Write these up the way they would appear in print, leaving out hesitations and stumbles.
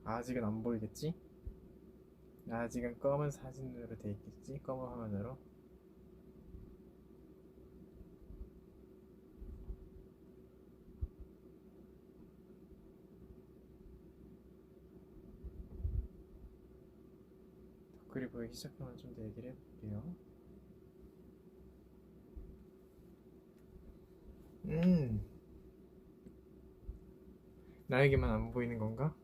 아직은 안 보이겠지? 아직은 검은 사진으로 돼 있겠지? 검은 화면으로. 글이 보이기 시작하면 좀 더 얘기를 해볼게요. 나에게만 안 보이는 건가?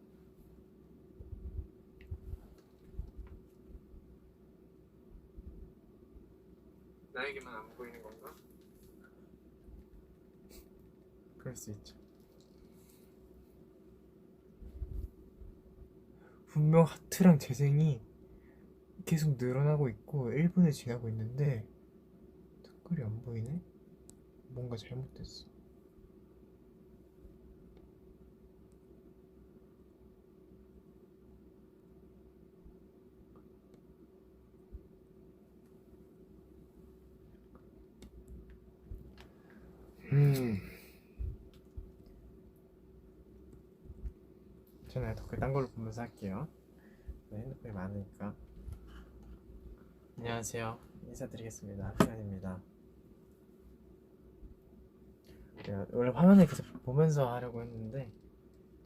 나에게만 안 보이는 건가? 그럴 수 있죠. 분명 하트랑 재생이 계속 늘어나고 있고 1분을 지나고 있는데 댓글이 안 보이네? 뭔가 잘못됐어. 저는 댓글 딴 걸로 보면서 할게요. 네, 핸드폰이 많으니까. 안녕하세요. 인사드리겠습니다. 태현입니다. 원래 화면을 계속 보면서 하려고 했는데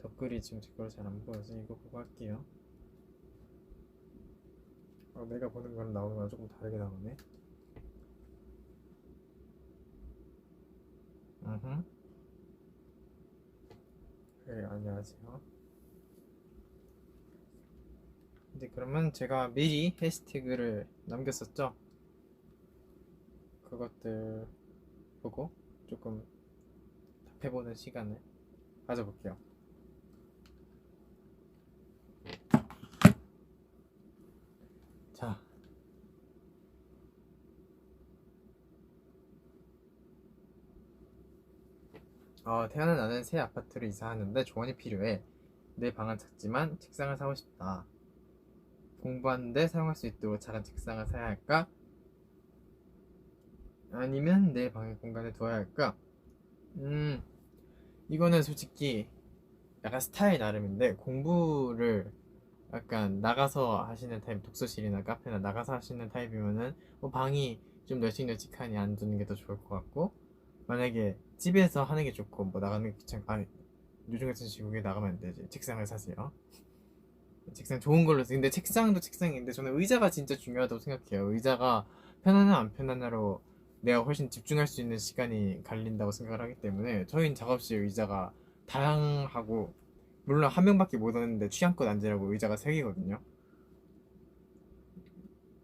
댓글이 지금 제 거로 잘 안 보여서 이거 보고 할게요. 내가 보는 거랑 나오는 거랑 조금 다르게 나오네. 그래, 안녕하세요. 근데 그러면 제가 미리 해시태그를 남겼었죠? 그것들 보고 조금 답해보는 시간을 가져볼게요. 자, 태어난 나는 새 아파트로 이사하는데 조언이 필요해. 내 방은 작지만 책상을 사고 싶다. 공부하는데 사용할 수 있도록 작은 책상을 사야 할까? 아니면 내 방의 공간에 두어야 할까? 이거는 솔직히 약간 스타일 나름인데, 공부를 약간 나가서 하시는 타입, 독서실이나 카페나 나가서 하시는 타입이면은 방이 좀 널찍널찍하니 안 두는 게 더 좋을 것 같고, 만약에 집에서 하는 게 좋고 뭐 나가는 게 귀찮고, 요즘 같은 시국에 나가면 안 되지. 책상을 사세요. 책상 좋은 걸로 써. 근데 책상도 책상인데 저는 의자가 진짜 중요하다고 생각해요. 의자가 편하나 안 편하나로 내가 훨씬 집중할 수 있는 시간이 갈린다고 생각을 하기 때문에, 저희는 작업실 의자가 다양하고, 물론 한 명밖에 못 오는데 취향껏 앉으라고 의자가 3개거든요.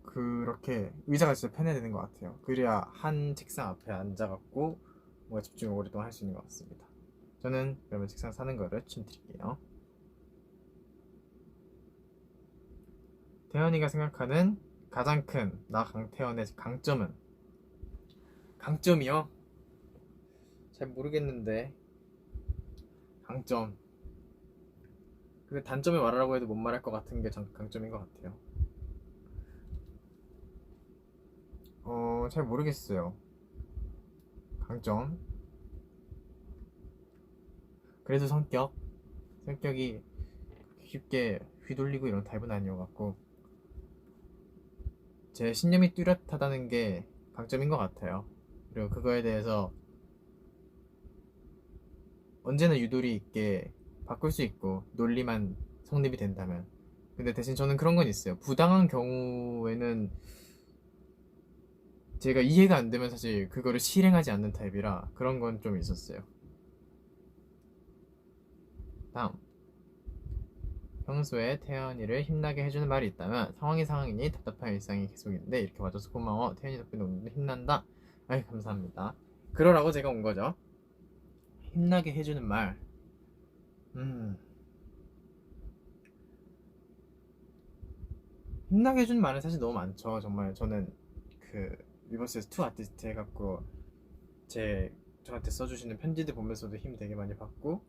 그렇게 의자가 진짜 편해야 되는 것 같아요. 그래야 한 책상 앞에 앉아갖고 뭔가 집중을 오랫동안 할 수 있는 것 같습니다. 저는 그러면 책상 사는 거를 추천드릴게요. 태연이가 생각하는 가장 큰 나 강태연의 강점은? 강점이요? 잘 모르겠는데. 강점, 근데 단점을 말하라고 해도 못 말할 것 같은 게 강점인 것 같아요. 잘 모르겠어요. 강점, 그래도 성격이 쉽게 휘둘리고 이런 타입은 아니어갖고 제 신념이 뚜렷하다는 게 강점인 것 같아요. 그리고 그거에 대해서 언제나 유도리 있게 바꿀 수 있고, 논리만 성립이 된다면. 근데 대신 저는 그런 건 있어요. 부당한 경우에는 제가 이해가 안 되면 사실 그거를 실행하지 않는 타입이라 그런 건 좀 있었어요. 다음, 평소에 태연이를 힘나게 해주는 말이 있다면? 상황이니 답답한 일상이 계속인데 이렇게 와줘서 고마워. 태연이 덕분에 오늘도 힘난다. 아이, 감사합니다. 그러라고 제가 온 거죠. 힘나게 해주는 말. 힘나게 해주는 말은 사실 너무 많죠. 정말 저는 그 위버스에서 투 아티스트 해갖고 저한테 써주시는 편지들 보면서도 힘 되게 많이 받고,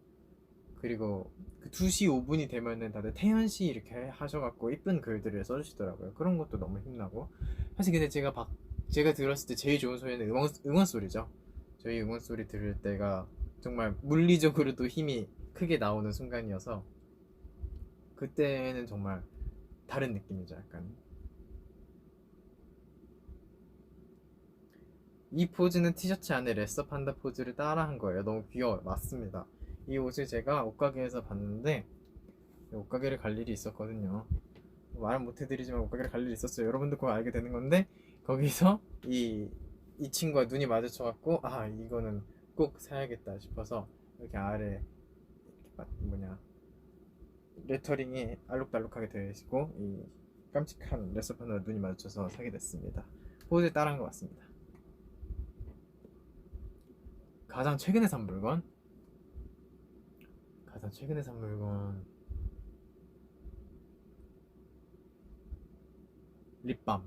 그리고 그 2시 5분이 되면은 다들 태연씨 이렇게 하셔갖고 이쁜 글들을 써주시더라고요. 그런 것도 너무 힘나고. 사실 근데 제가 들었을 때 제일 좋은 소리는 응원 소리죠. 저희 응원 소리 들을 때가 정말 물리적으로도 힘이 크게 나오는 순간이어서 그때는 정말 다른 느낌이죠. 약간 이 포즈는 티셔츠 안에 레서 판다 포즈를 따라한 거예요. 너무 귀여워요. 맞습니다. 이 옷을 제가 옷가게에서 봤는데 옷가게를 갈 일이 있었거든요. 말은 못해드리지만 옷가게를 갈 일이 있었어요. 여러분도 꼭 알게 되는 건데 거기서 이 친구와 눈이 마주쳐갖고 아 이거는 꼭 사야겠다 싶어서 이렇게 아래 이렇게 뭐냐 레터링이 알록달록하게 되어 있고 이 깜찍한 레서판으로 눈이 마주쳐서 사게 됐습니다. 포즈에 따라한 것 같습니다. 가장 최근에 산 물건? 가장 최근에 산 물건 립밤.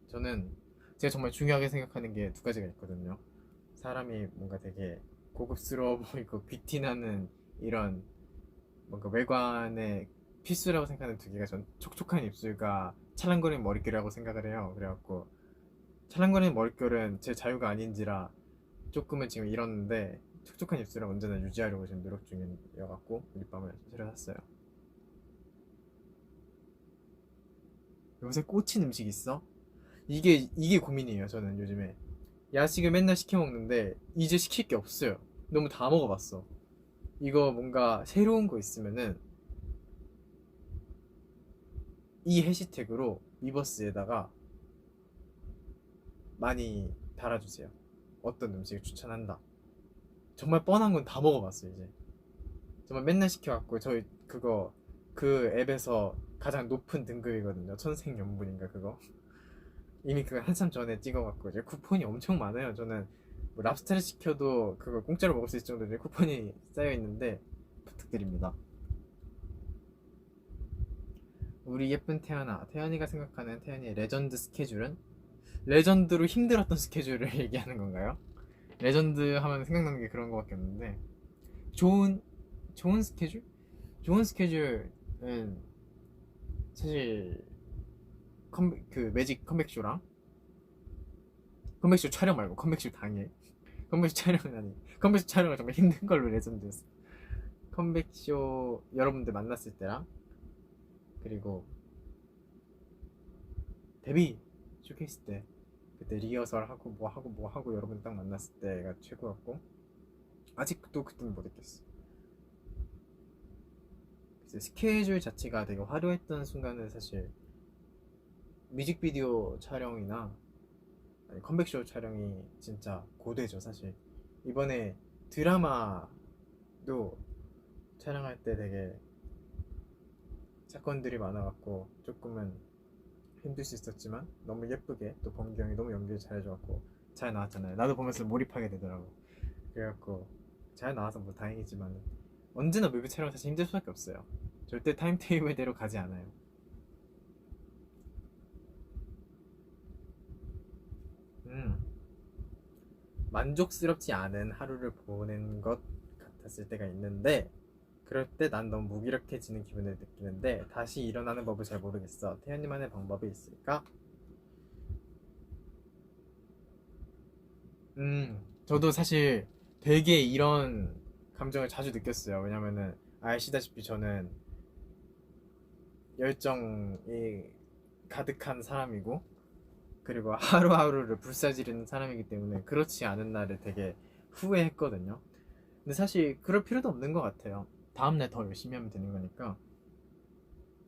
저는 제가 정말 중요하게 생각하는 게 두 가지가 있거든요. 사람이 뭔가 되게 고급스러워 보이고 귀티나는 이런 뭔가 외관의 필수라고 생각하는 두 개가 전 촉촉한 입술과 찰랑거리는 머릿결이라고 생각을 해요. 그래갖고 찰랑거리는 머릿결은 제 자유가 아닌지라 조금은 지금 잃었는데 촉촉한 입술을 언제나 유지하려고 지금 노력 중이어갖고 립밤을 새로 샀어요. 요새 꽂힌 음식 있어? 이게 고민이에요. 저는 요즘에 야식을 맨날 시켜 먹는데 이제 시킬 게 없어요. 너무 다 먹어봤어. 이거 뭔가 새로운 거 있으면은 이 해시태그로 위버스에다가 많이 달아주세요. 어떤 음식을 추천한다. 정말 뻔한 건 다 먹어봤어요. 이제 정말 맨날 시켜갖고 저희 그거 그 앱에서 가장 높은 등급이거든요. 천생연분인가 그거. 이미 그거 한참 전에 찍어갖고 이제 쿠폰이 엄청 많아요. 저는 뭐 랍스타를 시켜도 그걸 공짜로 먹을 수 있을 정도로 쿠폰이 쌓여 있는데 부탁드립니다. 우리 예쁜 태연아, 태연이가 생각하는 태연이의 레전드 스케줄은? 레전드로 힘들었던 스케줄을 얘기하는 건가요? 레전드 하면 생각나는 게 그런 거밖에 없는데 좋은 스케줄? 좋은 스케줄은 사실 그 매직 컴백쇼랑 컴백쇼 촬영 말고 컴백쇼 당일 컴백쇼 촬영은 아니 컴백쇼 촬영은 정말 힘든 걸로 레전드였어. 컴백쇼 여러분들 만났을 때랑 그리고 데뷔 쇼케이스 때 그때 리허설 하고 뭐 하고 여러분 딱 만났을 때가 최고였고 아직도 그때는 못했겠어. 그래서 스케줄 자체가 되게 화려했던 순간은 사실 뮤직비디오 촬영이나 아니, 컴백쇼 촬영이 진짜 고되죠. 사실 이번에 드라마도 촬영할 때 되게 사건들이 많아갖고 조금은 힘들 수 있었지만 너무 예쁘게 또 범규 형이 너무 연기를 잘해줘갖고 잘 나왔잖아요. 나도 보면서 몰입하게 되더라고. 그래갖고 잘 나와서 뭐 다행이지만 언제나 뮤비 촬영 사실 힘들 수밖에 없어요. 절대 타임테이블대로 가지 않아요. 만족스럽지 않은 하루를 보낸 것 같았을 때가 있는데 그럴 때 난 너무 무기력해지는 기분을 느끼는데 다시 일어나는 법을 잘 모르겠어. 태연님만의 방법이 있을까? 저도 사실 되게 이런 감정을 자주 느꼈어요. 왜냐면은 아시다시피 저는 열정이 가득한 사람이고 그리고 하루하루를 불사지르는 사람이기 때문에 그렇지 않은 날을 되게 후회했거든요. 근데 사실 그럴 필요도 없는 것 같아요. 다음날 더 열심히 하면 되는 거니까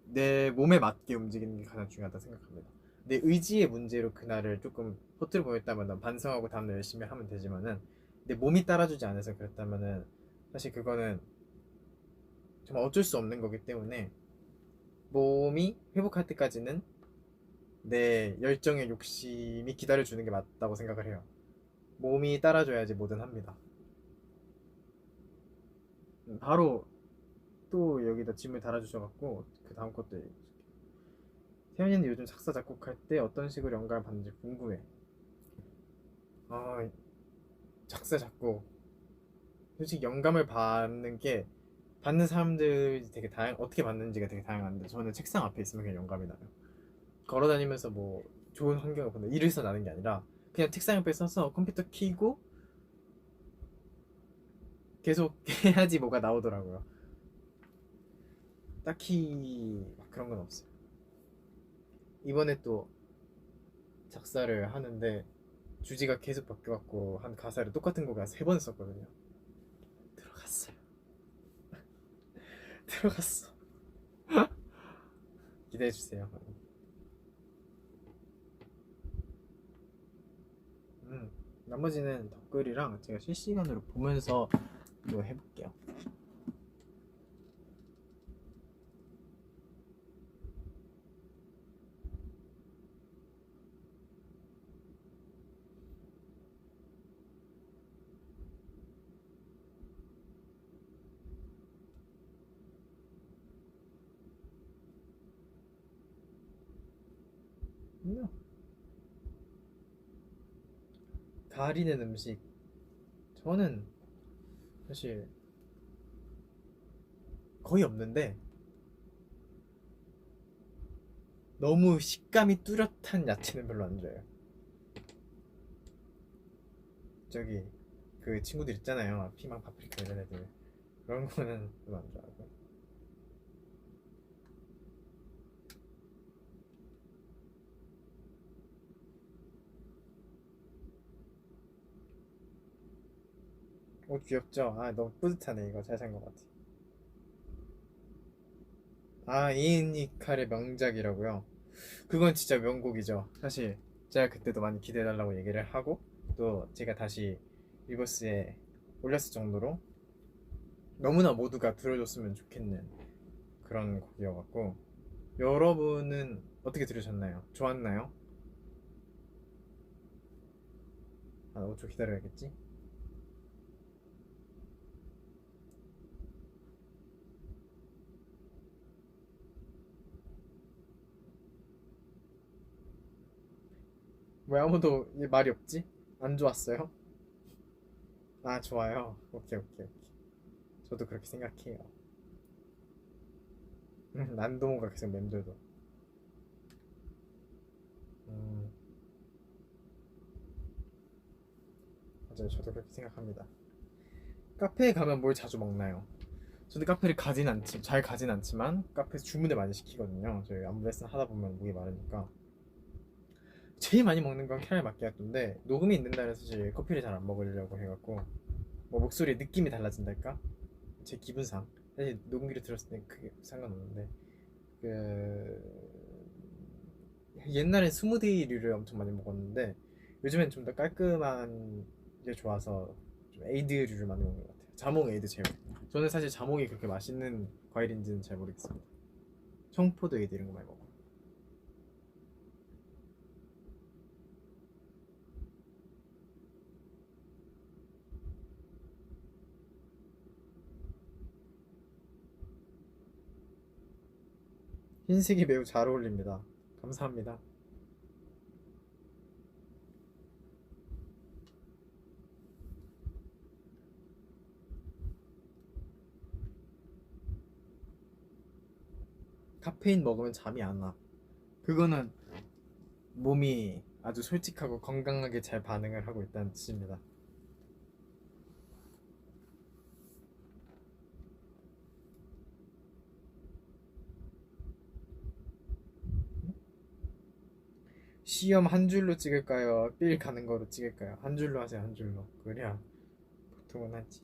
내 몸에 맞게 움직이는 게 가장 중요하다 생각합니다. 내 의지의 문제로 그날을 조금 허투루 보냈다면 반성하고 다음날 열심히 하면 되지만은 내 몸이 따라주지 않아서 그랬다면은 사실 그거는 정말 어쩔 수 없는 거기 때문에 몸이 회복할 때까지는 내 열정의 욕심이 기다려주는 게 맞다고 생각을 해요. 몸이 따라줘야지 뭐든 합니다. 바로 또 여기다 짐을 달아주셔갖고 그 다음 것도 얘기해줄게. 태연이는 요즘 작사 작곡할 때 어떤 식으로 영감을 받는지 궁금해. 아 작사 작곡 솔직히 영감을 받는 게 받는 사람들이 되게 어떻게 받는지가 되게 다양한데 저는 책상 앞에 있으면 그냥 영감이 나요. 걸어다니면서 뭐 좋은 환경을 본다 이래서 나는 게 아니라 그냥 책상 옆에 서서 컴퓨터 켜고 계속 해야지 뭐가 나오더라고요. 딱히 막 그런 건 없어요. 이번에 또 작사를 하는데 주제가 계속 바뀌어갖고 한 가사를 똑같은 곡을 3번 썼거든요. 들어갔어요. 들어갔어. 기대해주세요. 나머지는 댓글이랑 제가 실시간으로 보면서 또 해볼게요. 가리는 음식, 저는 사실 거의 없는데 너무 식감이 뚜렷한 야채는 별로 안 좋아해요. 저기 그 친구들 있잖아요, 피망, 파프리카 이런 애들, 그런 거는 별로 안 좋아하고. 옷 귀엽죠? 아, 너무 뿌듯하네. 이거 잘 산 것 같아. 아, 이니칼의 명작이라고요? 그건 진짜 명곡이죠. 사실 제가 그때도 많이 기대해달라고 얘기를 하고, 또 제가 다시 위버스에 올렸을 정도로 너무나 모두가 들어줬으면 좋겠는 그런 곡이어갖고. 여러분은 어떻게 들으셨나요? 좋았나요? 아, 5초 기다려야겠지? 왜 아무도 말이 없지? 안 좋았어요? 아, 좋아요. 오케이, 오케이, 오케이. 저도 그렇게 생각해요. 난동호가 계속 맴돌도. 음, 맞아요. 저도 그렇게 생각합니다. 카페에 가면 뭘 자주 먹나요? 저도 카페를 잘 가진 않지만 카페에서 주문을 많이 시키거든요. 저희 안무 레슨 하다 보면 목이 마르니까. 제일 많이 먹는 건 캐러멜 마키아토인데, 녹음이 있는 날은 사실 커피를 잘 안 먹으려고 해갖고, 뭐 목소리 느낌이 달라진달까? 제 기분상. 사실 녹음기를 들었을 때 그게 상관없는데, 그 옛날엔 스무디류를 엄청 많이 먹었는데 요즘엔 좀 더 깔끔한 게 좋아서 좀 에이드류를 많이 먹는 것 같아요. 자몽 에이드 제로. 저는 사실 자몽이 그렇게 맛있는 과일인지는 잘 모르겠습니다. 청포도 에이드 이런 거 많이 먹어요. 흰색이 매우 잘 어울립니다. 감사합니다. 카페인 먹으면 잠이 안 와. 그거는 몸이 아주 솔직하고 건강하게 잘 반응을 하고 있다는 뜻입니다. 시험 한 줄로 찍을까요? 삘 가는 거로 찍을까요? 한 줄로 하세요, 한 줄로. 그래야 보통은 하지.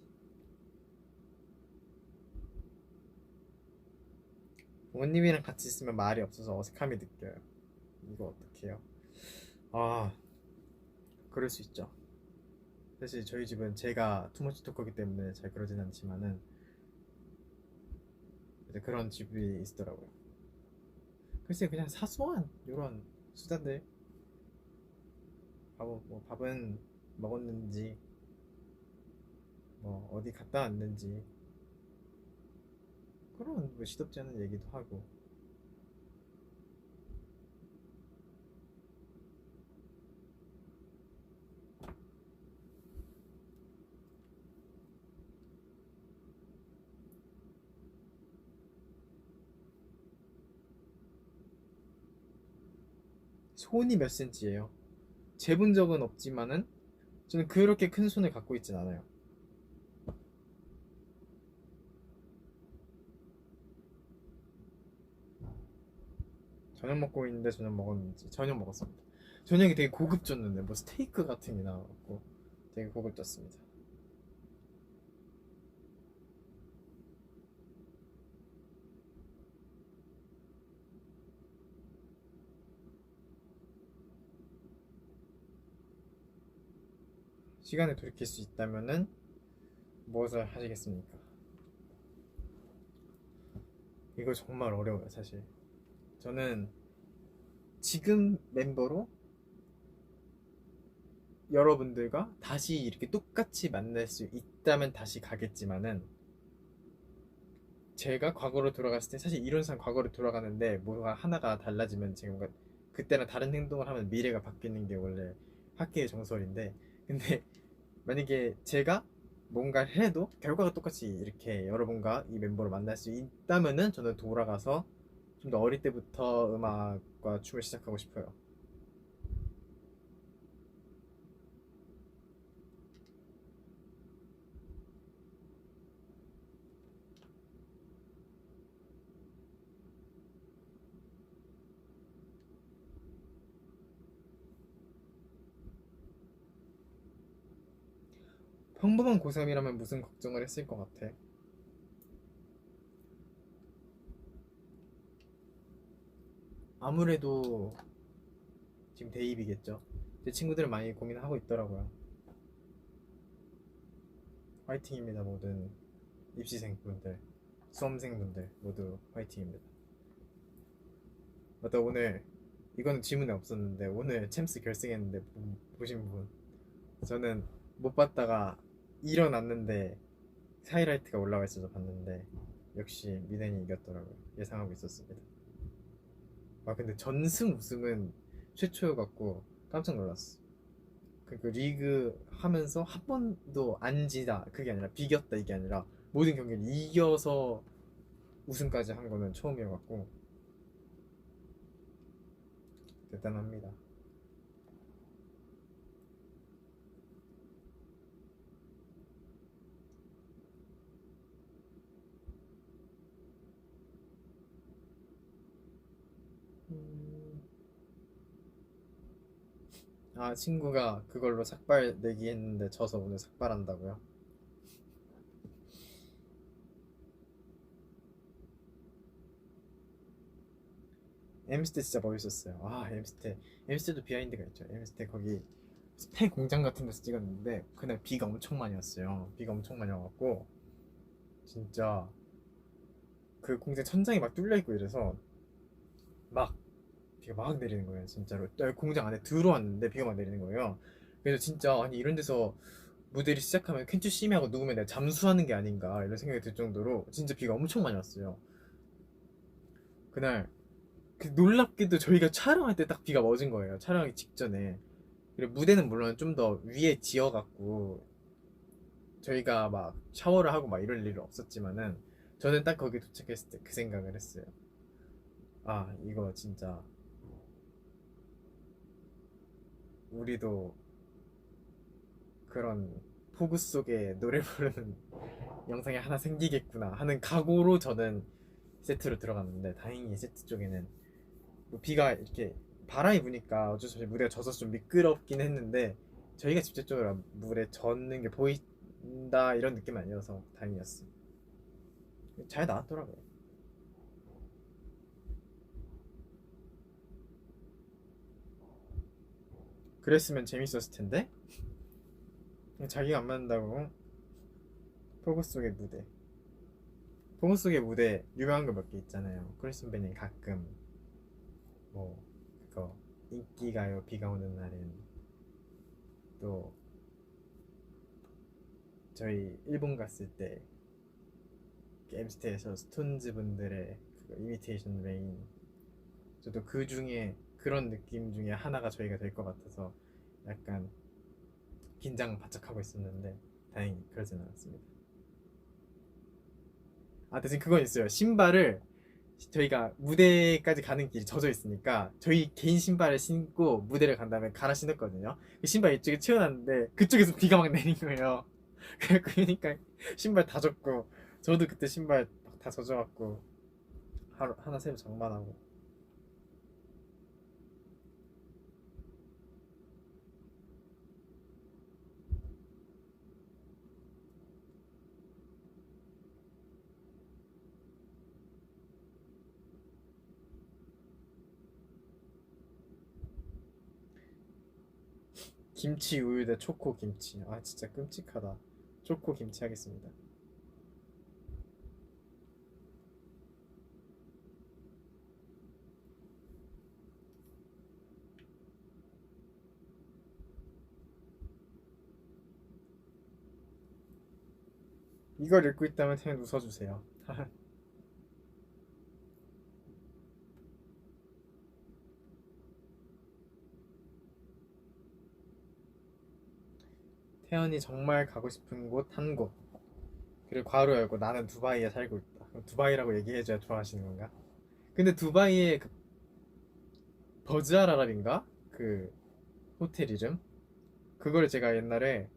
부모님이랑 같이 있으면 말이 없어서 어색함이 느껴요. 이거 어떡해요? 아, 그럴 수 있죠. 사실 저희 집은 제가 투머치 토커기 때문에 잘 그러진 않지만은 이제 그런 집이 있더라고요. 글쎄, 그냥 사소한 이런 수다들. 밥은 먹었는지, 뭐 어디 갔다 왔는지, 그런 뭐 시덥지 않은 얘기도 하고. 손이 몇 센치예요? 재본 적은 없지만은 저는 그렇게 큰 손을 갖고 있진 않아요. 저녁 먹고 있는데 저녁 먹었는지 저녁 먹었습니다. 저녁이 되게 고급졌는데 뭐 스테이크 같은 게 나와갖고 되게 고급졌습니다. 시간을 돌이킬 수 있다면은 무엇을 하시겠습니까? 이거 정말 어려워요, 사실. 저는 지금 멤버로 여러분들과 다시 이렇게 똑같이 만날 수 있다면 다시 가겠지만은, 제가 과거로 돌아갔을 때 사실 이론상 과거로 돌아가는데 뭐가 하나가 달라지면 지금 그때랑 다른 행동을 하면 미래가 바뀌는 게 원래 학계의 정설인데, 근데 만약에 제가 뭔가를 해도 결과가 똑같이 이렇게 여러분과 이 멤버를 만날 수 있다면은 저는 돌아가서 좀 더 어릴 때부터 음악과 춤을 시작하고 싶어요. 평범한 고3이라면 무슨 걱정을 했을 것 같아? 아무래도 지금 대입이겠죠. 제 친구들은 많이 고민하고 있더라고요. 화이팅입니다, 모든 입시생분들, 수험생분들 모두 화이팅입니다. 맞다, 오늘 이거는 지문에 없었는데 오늘 챔스 결승했는데 보신 분, 저는 못 봤다가 일어났는데 하이라이트가 올라와 있어서 봤는데 역시 미넨이 이겼더라고요. 예상하고 있었습니다. 아 근데 전승 우승은 최초여갖고 깜짝 놀랐어. 그 리그 하면서 한 번도 안 지다 그게 아니라 비겼다 이게 아니라 모든 경기를 이겨서 우승까지 한 거는 처음이어갖고 대단합니다. 음, 아 친구가 그걸로 삭발 내기 했는데 져서 오늘 삭발한다고요? 엠스테 진짜 멋있었어요. 아 엠스테, 엠스테도 비하인드가 있죠. 엠스테 거기 스페 공장 같은 데서 찍었는데 그날 비가 엄청 많이 왔어요. 비가 엄청 많이 와갖고 진짜 그 공장 천장이 막 뚫려 있고 이래서 막 비가 막 내리는 거예요. 진짜로 공장 안에 들어왔는데 비가 막 내리는 거예요. 그래서 진짜 아니 이런 데서 무대를 시작하면 캔투 심하고 누우면 내가 잠수하는 게 아닌가 이런 생각이 들 정도로 진짜 비가 엄청 많이 왔어요. 그날 놀랍게도 저희가 촬영할 때 딱 비가 멎은 거예요. 촬영하기 직전에. 그리고 무대는 물론 좀 더 위에 지어갖고 저희가 막 샤워를 하고 막 이럴 일은 없었지만은 저는 딱 거기 도착했을 때 그 생각을 했어요. 아 이거 진짜 우리도 그런 폭우 속에 노래 부르는 영상이 하나 생기겠구나 하는 각오로 저는 세트로 들어갔는데 다행히 세트 쪽에는 뭐 비가 이렇게 바람이 부니까 어쩔 수 없이 무대가 젖어서 좀 미끄럽긴 했는데 저희가 직접적으로 물에 젖는 게 보인다 이런 느낌 아니어서 다행이었어. 잘 나왔더라고요. 그랬으면 재밌었을 텐데 자기가 안 맞는다고. 폭우 속의 무대, 폭우 속의 무대 유명한 거 몇 개 있잖아요. 크리스 선배님 가끔 뭐 그거 인기가요 비가 오는 날엔, 또 저희 일본 갔을 때 엠스테에서 스톤즈 분들의 그거 이미테이션 레인, 저도 그 중에 그런 느낌 중에 하나가 저희가 될 것 같아서 약간 긴장 바짝 하고 있었는데 다행히 그러진 않았습니다. 아 대신 그건 있어요. 신발을 저희가 무대까지 가는 길이 젖어 있으니까 저희 개인 신발을 신고 무대를 간 다음에 갈아 신었거든요. 그 신발 이쪽에 채워놨는데 그쪽에서 비가 막 내린 거예요. 그러니까 신발 다 젖고 저도 그때 신발 다 젖어갖고 하나 새로 장만하고. 김치 우유 대 초코 김치. 아 진짜 끔찍하다. 초코 김치 하겠습니다. 이걸 읽고 있다면 태연 웃어주세요. 태연이 정말 가고 싶은 곳 한 곳. 그리고 괄호 열고 나는 두바이에 살고 있다. 그럼 두바이라고 얘기해줘야 좋아하시는 건가? 근데 두바이에 그 버즈알아랍인가? 그 호텔 이름? 그걸 제가 옛날에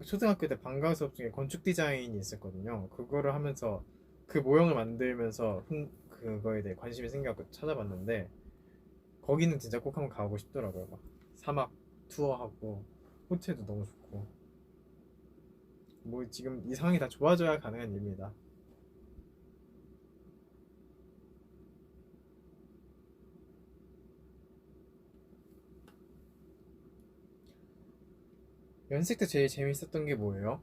초등학교 때 방과후 수업 중에 건축 디자인이 있었거든요. 그거를 하면서 그 모형을 만들면서 그거에 대해 관심이 생겨서 찾아봤는데 거기는 진짜 꼭 한번 가보고 싶더라고요. 막 사막 투어하고 호텔도 너무 좋고 뭐 지금 이 상황이 다 좋아져야 가능한 일입니다. 연습 때 제일 재밌었던 게 뭐예요?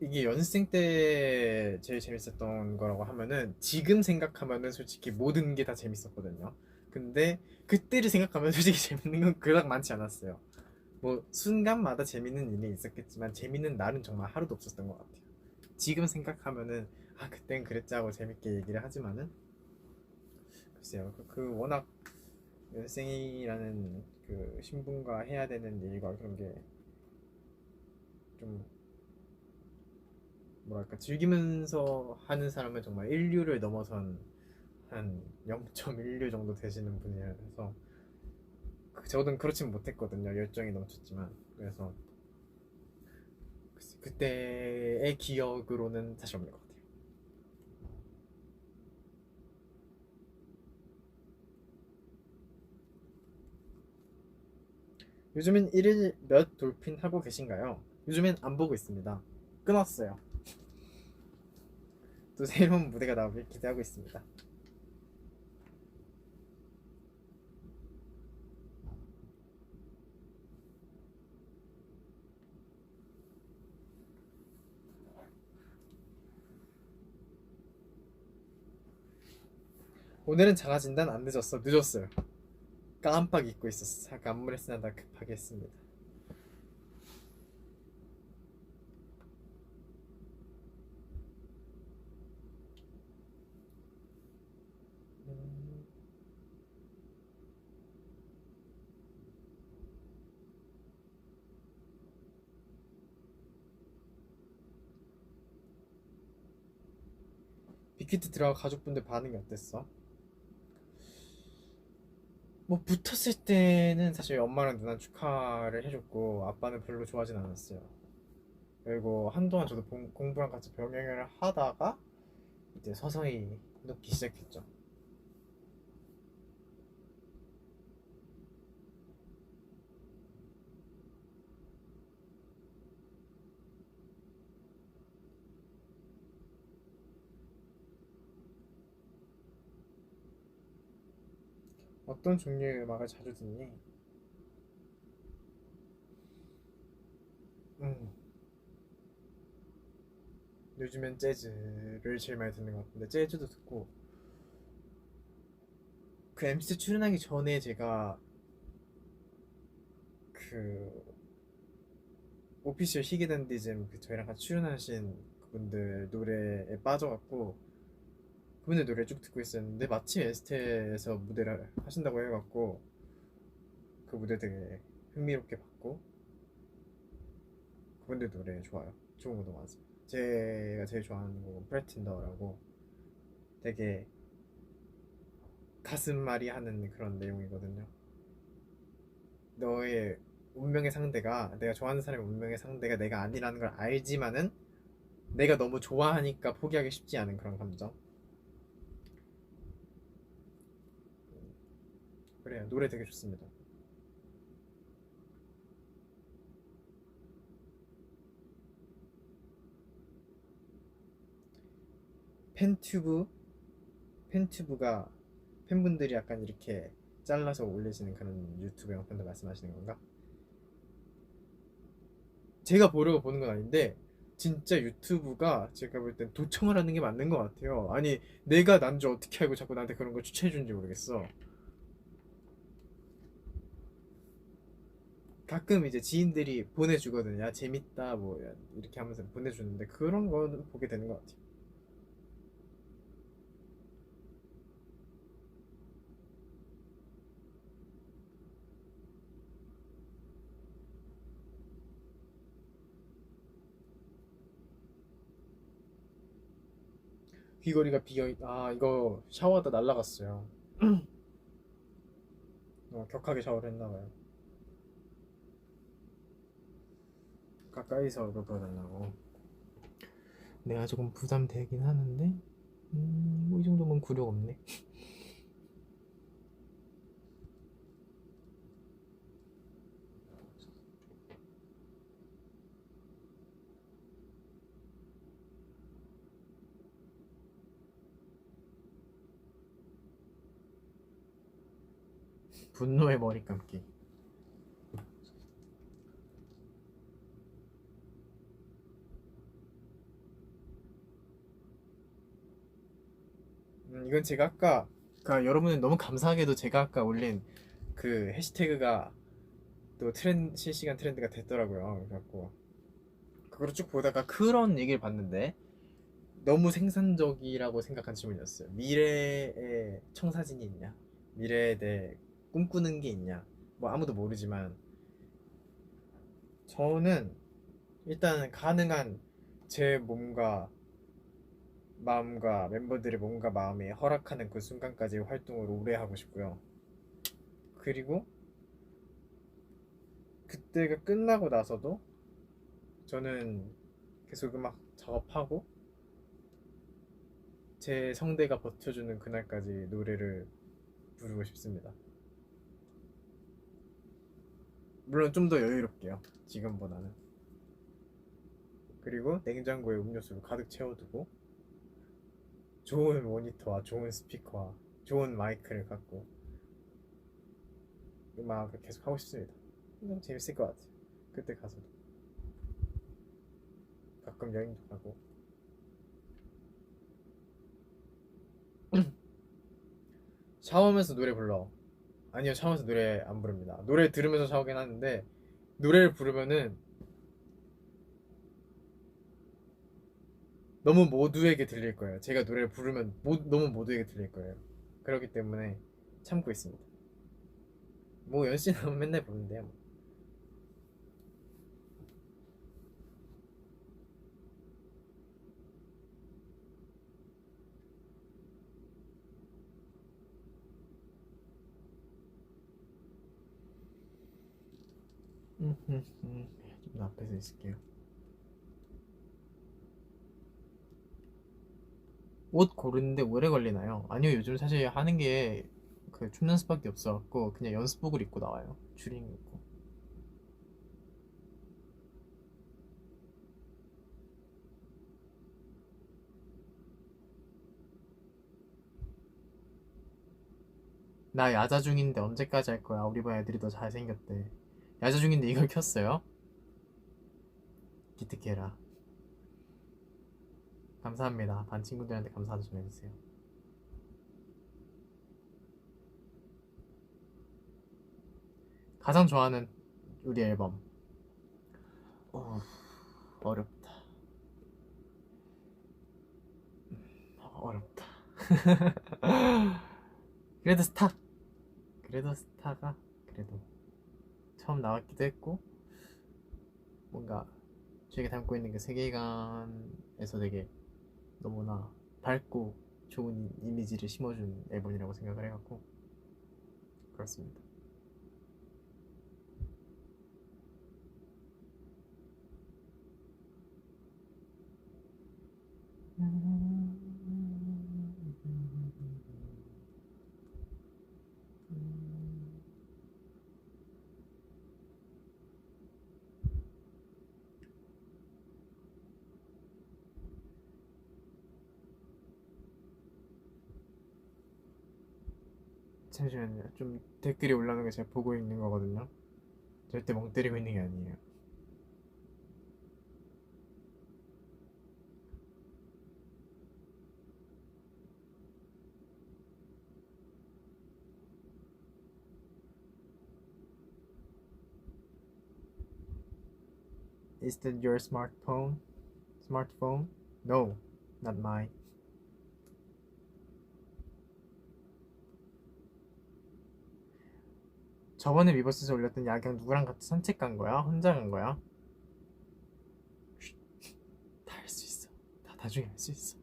이게 연습생 때 제일 재밌었던 거라고 하면은 지금 생각하면은 솔직히 모든 게 다 재밌었거든요. 근데 그때를 생각하면 솔직히 재밌는 건 그닥 많지 않았어요. 뭐 순간마다 재밌는 일이 있었겠지만 재밌는 날은 정말 하루도 없었던 것 같아요. 지금 생각하면은 아 그땐 그랬지 하고 재밌게 얘기를 하지만은 글쎄요 그 워낙 연생이라는 그 신분과 해야 되는 일과 그런 게 좀 뭐랄까 즐기면서 하는 사람은 정말 인류를 넘어선 한 0.16 정도 되시는 분이라서 저는 그렇진 못했거든요. 열정이 넘쳤지만 그래서 그때의 기억으로는 사실 없는 것 같아요. 요즘엔 1일 몇 돌핀 하고 계신가요? 요즘엔 안 보고 있습니다. 끊었어요. 또 새로운 무대가 나오길 기대하고 있습니다. 오늘은 자가진단 안 늦었어. 늦었어요. 깜빡 잊고 있었어. 잠깐 안무 레슨 하다 급하게 했습니다. 음, 빅히트 들어가 가족분들 반응이 어땠어? 뭐 붙었을 때는 사실 엄마랑 누나 축하를 해줬고 아빠는 별로 좋아하진 않았어요. 그리고 한동안 저도 공부랑 같이 병행을 하다가 이제 서서히 놓기 시작했죠. 어떤 종류의 음악을 자주 듣니? 음, 요즘엔 재즈를 제일 많이 듣는 것 같은데 재즈도 듣고 그 MC 출연하기 전에 제가 그 오피셜 히게단디즘 그 저희랑 같이 출연하신 그분들 노래에 빠져갖고 그분들 노래 쭉 듣고 있었는데 마침 에스테에서 무대를 하신다고 해갖고 그 무대 되게 흥미롭게 봤고 그분들 노래 좋아요. 좋은 것도 많아요. 제가 제일 좋아하는 곡은 프레틴더라고 되게 가슴앓이 하는 그런 내용이거든요. 너의 운명의 상대가 내가 좋아하는 사람의 운명의 상대가 내가 아니라는 걸 알지만은 내가 너무 좋아하니까 포기하기 쉽지 않은 그런 감정. 그래요. 노래 되게 좋습니다. 팬튜브 팬튜브가 팬분들이 약간 이렇게 잘라서 올리시는 그런 유튜브 영상들 말씀하시는 건가? 제가 보려고 보는 건 아닌데 진짜 유튜브가 제가 볼 땐 도청을 하는 게 맞는 것 같아요. 아니 내가 난 줄 어떻게 알고 자꾸 나한테 그런 걸 추천해 주는지 모르겠어. 가끔 이제 지인들이 보내주거든요. 야, 재밌다 뭐 이렇게 하면서 보내주는데 그런 거는 보게 되는 것 같아요. 귀걸이가 아 이거 샤워하다 날라갔어요. 격하게 샤워를 했나봐요. 가까이서 이거 보여달라고. 내가 조금 부담되긴 하는데 뭐 이 정도면 굴욕 없네. 분노의 머리 감기. 이건 제가 아까 그러니까 여러분은 너무 감사하게도 제가 아까 올린 그 해시태그가 또 실시간 트렌드가 됐더라고요. 그래갖고 그걸 쭉 보다가 그런 얘기를 봤는데 너무 생산적이라고 생각한 질문이었어요. 미래에 청사진이 있냐? 미래에 대해 꿈꾸는 게 있냐? 뭐 아무도 모르지만 저는 일단 가능한 제 몸과 마음과 멤버들의 몸과 마음이 허락하는 그 순간까지 활동을 오래 하고 싶고요. 그리고 그때가 끝나고 나서도 저는 계속 음악 작업하고 제 성대가 버텨주는 그날까지 노래를 부르고 싶습니다. 물론 좀 더 여유롭게요. 지금보다는. 그리고 냉장고에 음료수를 가득 채워두고 좋은 모니터와 좋은 스피커와 좋은 마이크를 갖고 음악을 계속 하고 싶습니다. 너무 재밌을 것 같아요. 그때 가서도 가끔 여행도 가고. 샤워하면서 노래 불러. 아니요, 샤워하면서 노래 안 부릅니다. 노래 들으면서 샤워하긴 하는데 노래를 부르면은 너무 모두에게 들릴 거예요. 제가 노래를 부르면 너무 모두에게 들릴 거예요. 그렇기 때문에 참고 있습니다. 뭐 연씨는 맨날 부르는데요. 뭐. 좀 앞에서 있을게요. 옷 고르는데 오래 걸리나요? 아니요, 요즘 사실 하는 게 그 춤 연습밖에 없어갖고 그냥 연습복을 입고 나와요. 추리닝 입고. 나 야자 중인데 언제까지 할 거야? 우리 반 애들이 더 잘생겼대. 야자 중인데 이걸 켰어요? 기특해라. 감사합니다. 반 친구들한테 감사도 좀 해주세요. 가장 좋아하는 우리 앨범. 어, 어렵다. 어렵다. 그래도 스타. 그래도 스타가 그래도 처음 나왔기도 했고 뭔가 저에게 담고 있는 그 세계관에서 되게 너무나 밝고 좋은 이미지를 심어준 앨범이라고 생각을 해갖고 그렇습니다. 잠시만요. 좀 댓글이 올라오는 거 제가 보고 있는 거거든요. 절대 멍 때리고 있는 게 아니에요. Is that your smartphone? Smartphone? No, not mine. 저번에 위버스에서 올렸던 야경 누구랑 같이 산책 간 거야? 혼자 간 거야? 다 할 수 있어. 다 나중에 할 수 있어.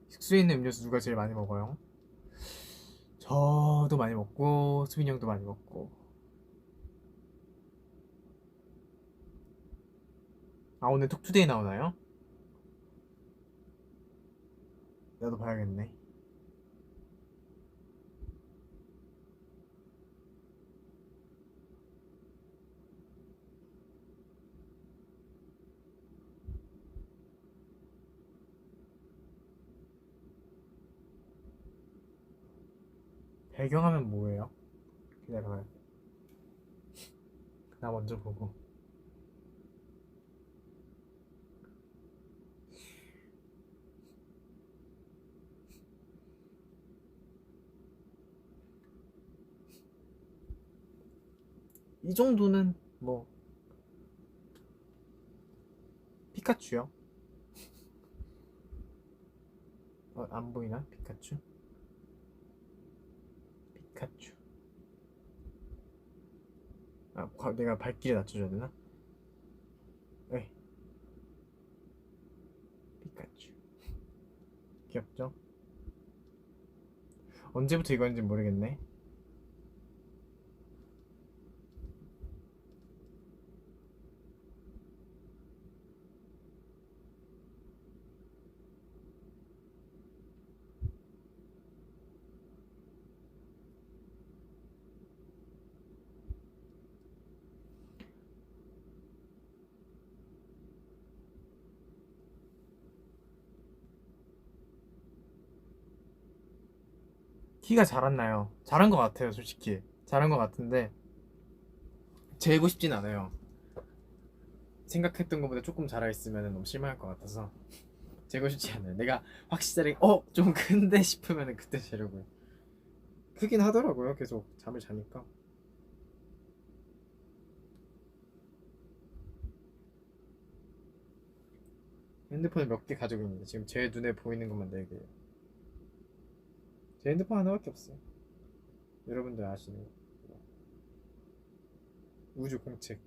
숙소에 있는 음료수 누가 제일 많이 먹어요? 저도 많이 먹고 수빈이 형도 많이 먹고. 아, 오늘 톡투데이 나오나요? 나도 봐야겠네. 배경화면 뭐예요? 기다려봐요. 나 먼저 보고. 이 정도는 뭐 피카츄요? 안 보이나? 피카츄? 피카츄. 아, 내가 발길을 낮춰줘야 되나? 네, 피카츄. 귀엽죠? 언제부터 이건지 모르겠네. 키가 자랐나요? 잘한 것 같아요, 솔직히. 잘한 것 같은데 재고 싶진 않아요. 생각했던 것보다 조금 자라있으면 너무 실망할 것 같아서 재고 싶지 않아요. 내가 확실히 좀 큰데 싶으면 그때 재려고요. 크긴 하더라고요. 계속 잠을 자니까. 핸드폰을 몇 개 가지고 있는데 지금 제 눈에 보이는 것만 4개예요. 제 핸드폰 하나밖에 없어요. 여러분들 아시는 거. 우주 공책.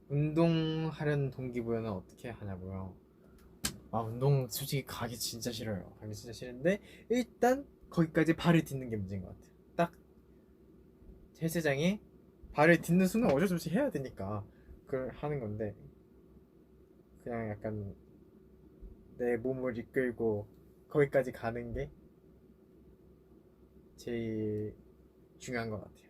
운동하려는 동기부여는 어떻게 하냐고요? 아, 운동 솔직히 가기 진짜 싫어요. 가기 진짜 싫은데 일단 거기까지 발을 딛는 게 문제인 것 같아요. 딱 헬스장에 발을 딛는 순간 어쩔 수 없이 해야 되니까 그걸 하는 건데, 그냥 약간 내 몸을 이끌고 거기까지 가는 게 제일 중요한 것 같아요.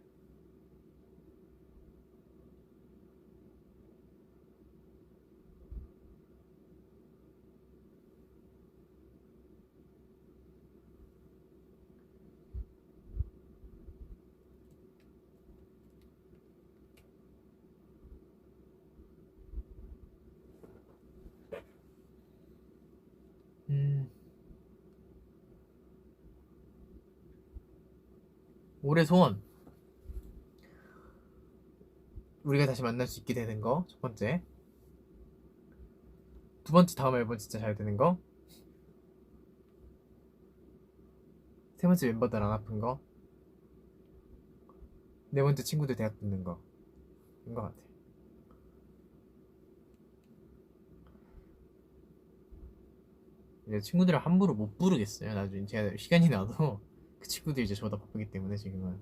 음, 올해 소원, 우리가 다시 만날 수 있게 되는 거 첫 번째. 두 번째, 다음 앨범 진짜 잘 되는 거. 세 번째, 멤버들 안 아픈 거. 네 번째, 친구들 대학 듣는 거인 것 같아. 이제 친구들을 함부로 못 부르겠어요. 나중에 제가 시간이 나도 그 친구도 이제 저보다 바쁘기 때문에 지금은.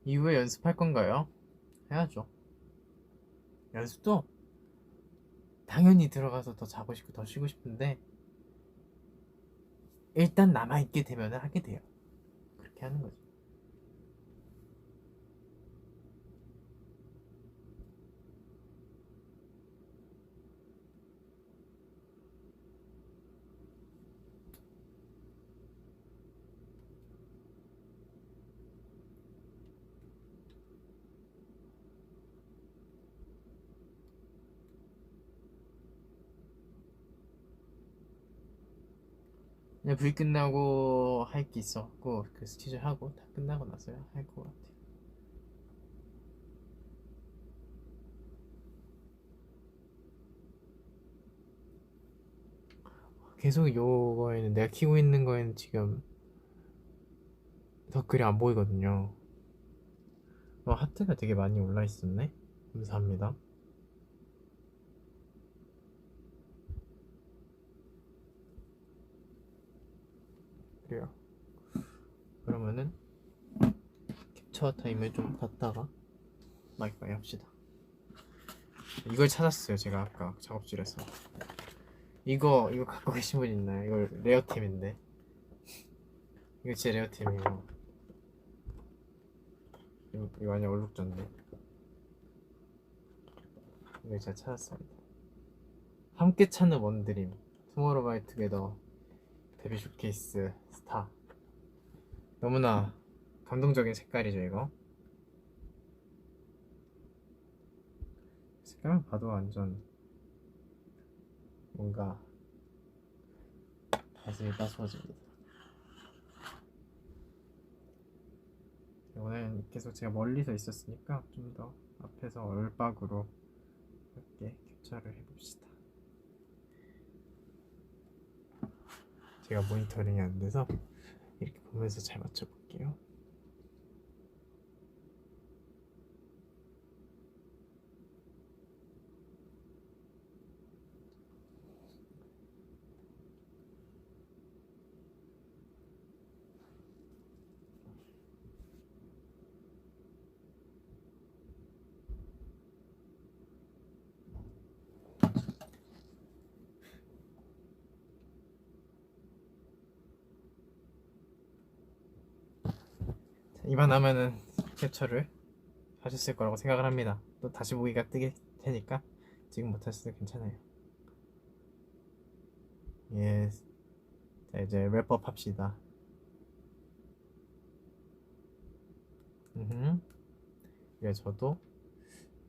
이후에 연습할 건가요? 해야죠. 연습도 당연히 들어가서 더 자고 싶고 더 쉬고 싶은데 일단 남아있게 되면 하게 돼요. 그렇게 하는 거죠. 그냥 V 끝나고 할 게 있었고 그 스케줄 하고 다 끝나고 나서야 할 것 같아요. 계속 요거에는 내가 키고 있는 거에는 지금 댓글이 안 보이거든요. 하트가 되게 많이 올라 있었네. 감사합니다. 그래요. 그러면은 캡처 타임을 좀 갖다가 마이크바이 합시다. 이걸 찾았어요. 제가 아까 작업실에서 이거 갖고 계신 분 있나요? 이걸 레어템인데 이거 제 레어템이에요. 이거 완전 얼룩전데 이걸 제가 찾았습니다. 함께 찾는 원드림 투모로우바이투게더 데뷔 쇼케이스 스타. 너무나 감동적인 색깔이죠. 이거 색깔만 봐도 완전 뭔가 가슴이 따스워집니다. 오늘 계속 제가 멀리서 있었으니까 좀 더 앞에서 얼박으로 이렇게 캡처를 해봅시다. 제가 모니터링이 안 돼서 이렇게 보면서 잘 맞춰볼게요. 이만하면은 캡처를 하셨을 거라고 생각을 합니다. 또 다시 보기가 뜨게 테니까 지금 못하셔도 괜찮아요. 예. 자 이제 랩업 합시다. 예, 저도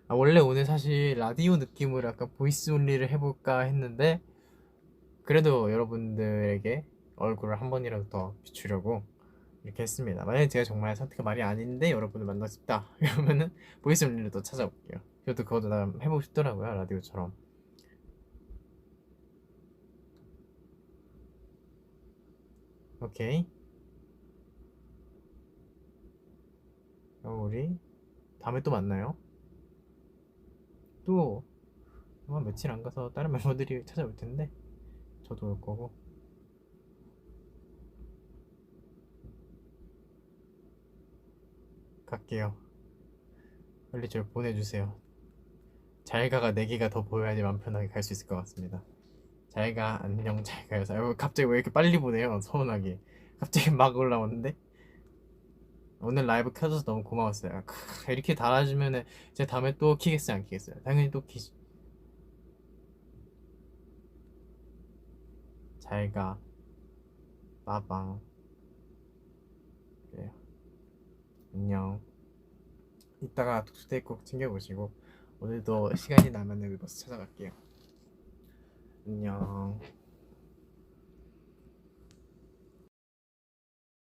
원래 오늘 사실 라디오 느낌으로 약간 보이스 온리를 해볼까 했는데 그래도 여러분들에게 얼굴을 한 번이라도 더 비추려고 이렇게 했습니다. 만약에 제가 정말 선택한 말이 아닌데 여러분을 만나고 싶다 이러면은 보이스 온리를 또 찾아볼게요. 저도 그것도 나 해보고 싶더라고요. 라디오처럼. 오케이. 그럼 우리 다음에 또 만나요. 또 아마 며칠 안 가서 다른 멤버들이 찾아올 텐데 저도 올 거고. 갈게요. 빨리 절 보내주세요. 잘가가 4개가 더 보여야지 마음 편하게 갈 수 있을 것 같습니다. 잘가 안녕 잘가요. 갑자기 왜 이렇게 빨리 보내요? 서운하게. 갑자기 막 올라오는데 오늘 라이브 켜줘서 너무 고마웠어요. 이렇게 달아주면은 제가 다음에 또 키겠어요 안 키겠어요? 당연히 또 키지. 잘가 빠방. 그래요. 안녕. 이따가 독서데이 꼭 챙겨보시고 오늘도 시간이 나면은 위버스 찾아갈게요. 안녕.